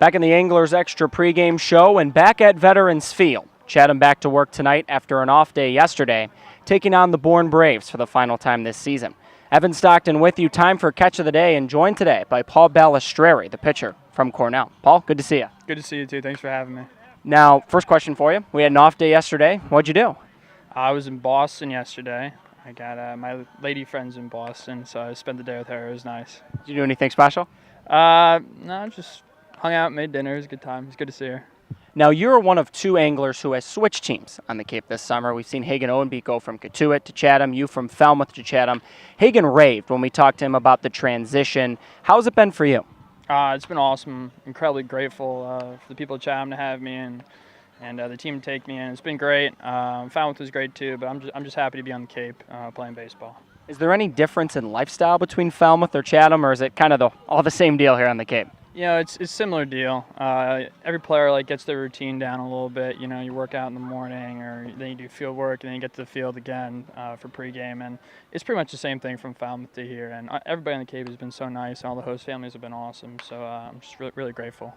Back in the Anglers Extra pregame show and back at Veterans Field. Chatham back to work tonight after an off day yesterday, taking on the Bourne Braves for the final time this season. Evan Stockton with you. Time for Catch of the Day, and joined today by Paul Balestrieri, the pitcher from Cornell. Paul, good to see you. Good to see you too. Thanks for having me. Now, first question for you. We had an off day yesterday. What'd you do? I was in Boston yesterday. I got my lady friends in Boston, so I spent the day with her. It was nice. Did you do anything special? No, just hung out, made dinner. It was a good time. It was good to see her. Now, you're one of two anglers who has switched teams on the Cape this summer. We've seen Hagen Owenbeek go from Cotuit to Chatham, you from Falmouth to Chatham. Hagen raved when we talked to him about the transition. How's it been for you? It's been awesome. Incredibly grateful for the people at Chatham to have me and the team to take me in. It's been great. Falmouth was great too, but I'm just happy to be on the Cape playing baseball. Is there any difference in lifestyle between Falmouth or Chatham, or is it kind of all the same deal here on the Cape? You know, it's a similar deal. Every player gets their routine down a little bit. You know, you work out in the morning, or then you do field work, and then you get to the field again for pregame. And it's pretty much the same thing from Falmouth to here. And everybody on the Cape has been so nice. All the host families have been awesome. So I'm just really grateful.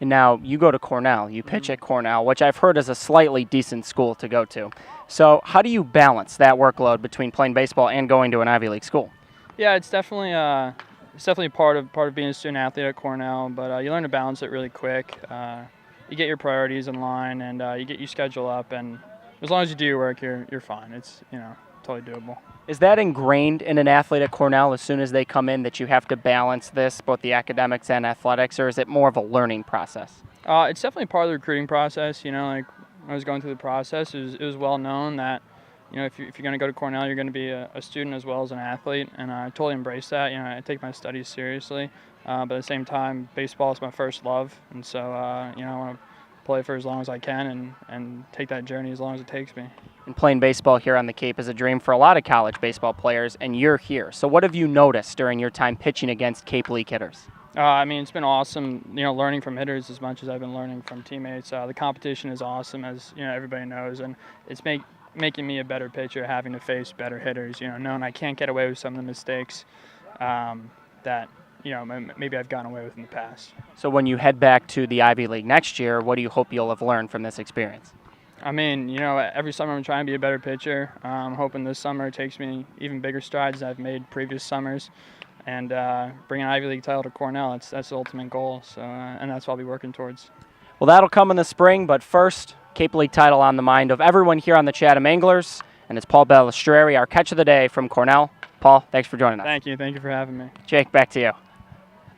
And now you go to Cornell. You pitch at Cornell, which I've heard is a slightly decent school to go to. So how do you balance that workload between playing baseball and going to an Ivy League school? Yeah, it's definitely part of being a student athlete at Cornell, but you learn to balance it really quick. You get your priorities in line, and you get your schedule up, and as long as you do your work, you're fine. It's totally doable. Is that ingrained in an athlete at Cornell as soon as they come in, that you have to balance this, both the academics and athletics, or is it more of a learning process? It's definitely part of the recruiting process. You know, like when I was going through the process, it was well known that if you're going to go to Cornell, you're going to be a student as well as an athlete, and I totally embrace that. I take my studies seriously, but at the same time, baseball is my first love, and so I want to play for as long as I can and take that journey as long as it takes me. And playing baseball here on the Cape is a dream for a lot of college baseball players, and you're here. So what have you noticed during your time pitching against Cape League hitters? It's been awesome, learning from hitters as much as I've been learning from teammates. The competition is awesome, as everybody knows, and it's making me a better pitcher, having to face better hitters, knowing I can't get away with some of the mistakes that maybe I've gotten away with in the past. So when you head back to the Ivy League next year, what do you hope you'll have learned from this experience? Every summer I'm trying to be a better pitcher. I'm hoping this summer takes me even bigger strides than I've made previous summers, and bring an Ivy League title to Cornell. That's the ultimate goal, so and that's what I'll be working towards. Well, that'll come in the spring, but first, Cape League title on the mind of everyone here on the Chatham Anglers, and it's Paul Balestrieri, our Catch of the Day from Cornell. Paul, thanks for joining us. Thank you for having me. Jake, back to you.